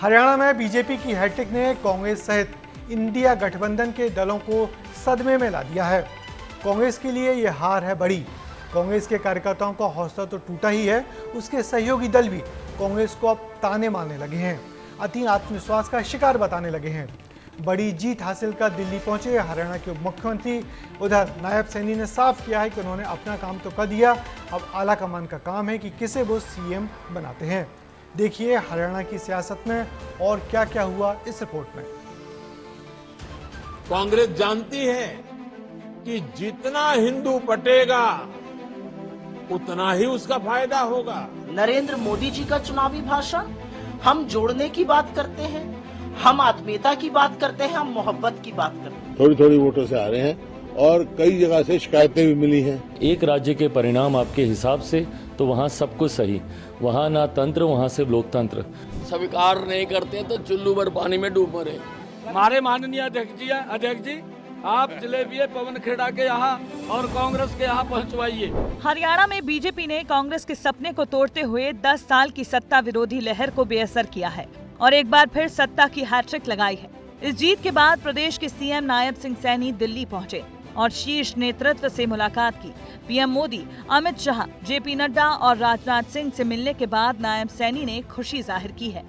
हरियाणा में बीजेपी की हैट्रिक ने कांग्रेस सहित इंडिया गठबंधन के दलों को सदमे में ला दिया है। कांग्रेस के लिए यह हार है बड़ी। कांग्रेस के कार्यकर्ताओं का हौसला तो टूटा ही है, उसके सहयोगी दल भी कांग्रेस को अब ताने मारने लगे हैं, अति आत्मविश्वास का शिकार बताने लगे हैं। बड़ी जीत हासिल कर दिल्ली पहुंचे हरियाणा के उप मुख्यमंत्री। उधर नायब सैनी ने साफ किया है कि उन्होंने अपना काम तो कर दिया, अब आला कमान का काम है कि किसे वो सीएम बनाते हैं। देखिए हरियाणा की सियासत में और क्या क्या हुआ इस रिपोर्ट में। कांग्रेस जानती है कि जितना हिंदू पटेगा उतना ही उसका फायदा होगा। नरेंद्र मोदी जी का चुनावी भाषण, हम जोड़ने की बात करते हैं, हम आत्मीयता की बात करते हैं, हम मोहब्बत की बात करते हैं। थोड़ी थोड़ी वोटों से आ रहे हैं और कई जगह से शिकायतें भी मिली हैं। एक राज्य के परिणाम आपके हिसाब से तो वहाँ सब कुछ सही, वहाँ ना तंत्र, वहाँ से लोकतंत्र। स्वीकार नहीं करते तो चुल्लू भर पानी में डूब मरे। हमारे माननीय अध्यक्ष जी आप जलेबी पवन खेड़ा के यहाँ और कांग्रेस के यहाँ पहुँचवाइए। हरियाणा में बीजेपी ने कांग्रेस के सपने को तोड़ते हुए 10 साल की सत्ता विरोधी लहर को बेअसर किया है और एक बार फिर सत्ता की हैट्रिक लगाई है। इस जीत के बाद प्रदेश के सीएम नायब सिंह सैनी दिल्ली पहुंचे और शीर्ष नेतृत्व से मुलाकात की। पीएम मोदी, अमित शाह, जेपी नड्डा और राजनाथ सिंह से मिलने के बाद नायब सैनी ने खुशी जाहिर की है।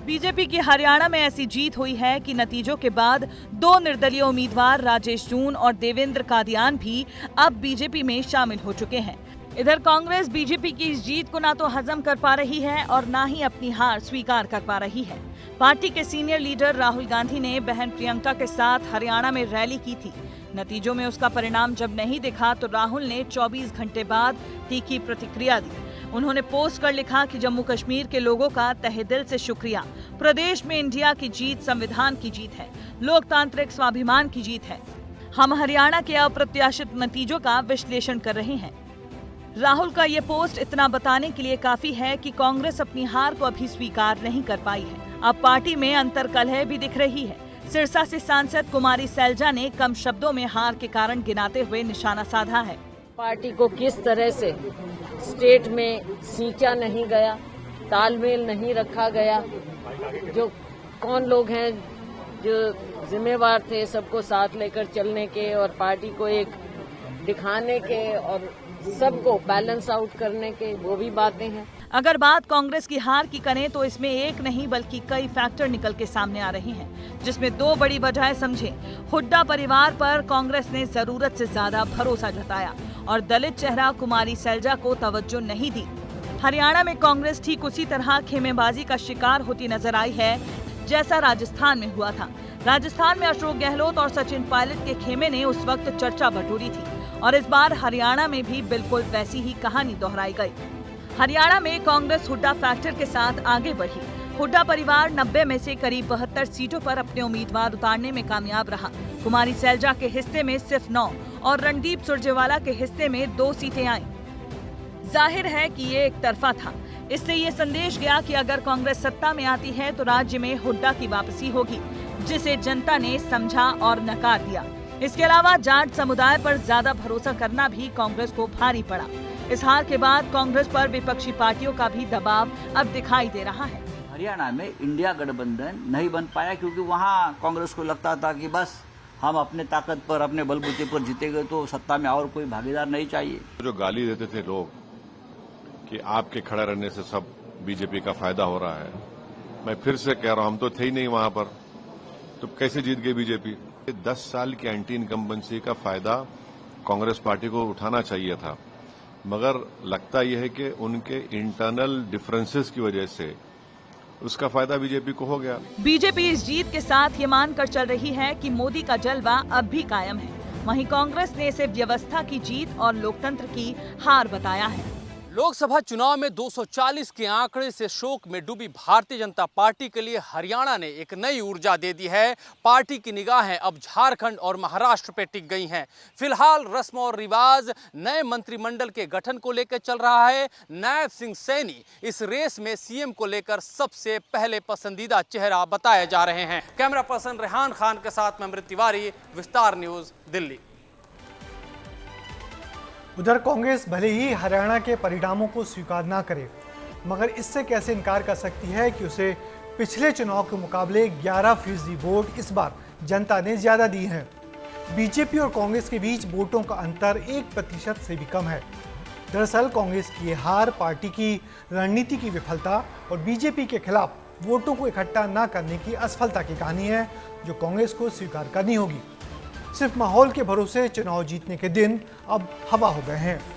बीजेपी की हरियाणा में ऐसी जीत हुई है कि नतीजों के बाद 2 निर्दलीय उम्मीदवार राजेश जून और देवेंद्र कादियान भी अब बीजेपी में शामिल हो चुके हैं। इधर कांग्रेस बीजेपी की इस जीत को ना तो हजम कर पा रही है और ना ही अपनी हार स्वीकार कर पा रही है। पार्टी के सीनियर लीडर राहुल गांधी ने बहन प्रियंका के साथ हरियाणा में रैली की थी। नतीजों में उसका परिणाम जब नहीं दिखा तो राहुल ने 24 घंटे बाद तीखी प्रतिक्रिया दी। उन्होंने पोस्ट कर लिखा कि जम्मू कश्मीर के लोगों का तहे दिल से शुक्रिया। प्रदेश में इंडिया की जीत संविधान की जीत है, लोकतांत्रिक स्वाभिमान की जीत है। हम हरियाणा के अप्रत्याशित नतीजों का विश्लेषण कर रहे हैं। राहुल का ये पोस्ट इतना बताने के लिए काफी है कि कांग्रेस अपनी हार को अभी स्वीकार नहीं कर पाई है। अब पार्टी में अंतर्कलह भी दिख रही है। सिरसा से सांसद कुमारी सैलजा ने कम शब्दों में हार के कारण गिनाते हुए निशाना साधा है। पार्टी को किस तरह से स्टेट में सींचा नहीं गया, तालमेल नहीं रखा गया, जो कौन लोग हैं जो जिम्मेवार थे सबको साथ लेकर चलने के और पार्टी को एक दिखाने के और सबको बैलेंस आउट करने के, वो भी बातें हैं। अगर बात कांग्रेस की हार की करें तो इसमें एक नहीं बल्कि कई फैक्टर निकल के सामने आ रहे हैं, जिसमें 2 बड़ी वजह समझे। हुड्डा परिवार पर कांग्रेस ने जरूरत से ज्यादा भरोसा जताया और दलित चेहरा कुमारी सैलजा को तवज्जो नहीं दी। हरियाणा में कांग्रेस ठीक उसी तरह खेमेबाजी का शिकार होती नजर आई है जैसा राजस्थान में हुआ था। राजस्थान में अशोक गहलोत और सचिन पायलट के खेमे ने उस वक्त चर्चा बटोरी थी और इस बार हरियाणा में भी बिल्कुल वैसी ही कहानी दोहराई गई। हरियाणा में कांग्रेस हुड्डा फैक्टर के साथ आगे बढ़ी। हुड्डा परिवार 90 में से करीब 72 सीटों पर अपने उम्मीदवार उतारने में कामयाब रहा। कुमारी सैलजा के हिस्से में सिर्फ 9 और रणदीप सुरजेवाला के हिस्से में 2 सीटें आईं। जाहिर है कि ये एक तरफा था। इससे ये संदेश गया कि अगर कांग्रेस सत्ता में आती है तो राज्य में हुड्डा की वापसी होगी, जिसे जनता ने समझा और नकार दिया। इसके अलावा जाट समुदाय पर ज्यादा भरोसा करना भी कांग्रेस को भारी पड़ा। इस हार के बाद कांग्रेस पर विपक्षी पार्टियों का भी दबाव अब दिखाई दे रहा है। हरियाणा में इंडिया गठबंधन नहीं बन पाया क्योंकि वहाँ कांग्रेस को लगता था कि बस हम अपने ताकत पर, अपने बलबूते पर जीतेंगे तो सत्ता में और कोई भागीदार नहीं चाहिए। जो गाली देते थे लोग कि आपके खड़ा रहने से सब बीजेपी का फायदा हो रहा है, मैं फिर से कह रहा हूं, हम तो थे ही नहीं वहां पर, तो कैसे जीत गई बीजेपी? 10 साल की एंटी इनकम्बेंसी का फायदा कांग्रेस पार्टी को उठाना चाहिए था, मगर लगता यह है कि उनके इंटरनल डिफरेंसेस की वजह से उसका फायदा बीजेपी को हो गया। बीजेपी इस जीत के साथ ये मानकर चल रही है कि मोदी का जलवा अब भी कायम है। वहीं कांग्रेस ने इसे व्यवस्था की जीत और लोकतंत्र की हार बताया है। लोकसभा चुनाव में 240 के आंकड़े से शोक में डूबी भारतीय जनता पार्टी के लिए हरियाणा ने एक नई ऊर्जा दे दी है। पार्टी की निगाहें अब झारखंड और महाराष्ट्र पे टिक गई हैं। फिलहाल रस्म और रिवाज नए मंत्रिमंडल के गठन को लेकर चल रहा है। नायब सिंह सैनी इस रेस में सीएम को लेकर सबसे पहले पसंदीदा चेहरा बताए जा रहे हैं। कैमरा पर्सन रेहान खान के साथ मैं अमृत तिवारी, विस्तार न्यूज, दिल्ली। उधर कांग्रेस भले ही हरियाणा के परिणामों को स्वीकार ना करे, मगर इससे कैसे इनकार कर सकती है कि उसे पिछले चुनाव के मुकाबले 11% वोट इस बार जनता ने ज्यादा दी हैं। बीजेपी और कांग्रेस के बीच वोटों का अंतर 1% से भी कम है। दरअसल कांग्रेस की यह हार पार्टी की रणनीति की विफलता और बीजेपी के खिलाफ वोटों को इकट्ठा न करने की असफलता की कहानी है, जो कांग्रेस को स्वीकार करनी होगी। सिर्फ माहौल के भरोसे चुनाव जीतने के दिन अब हवा हो गए हैं।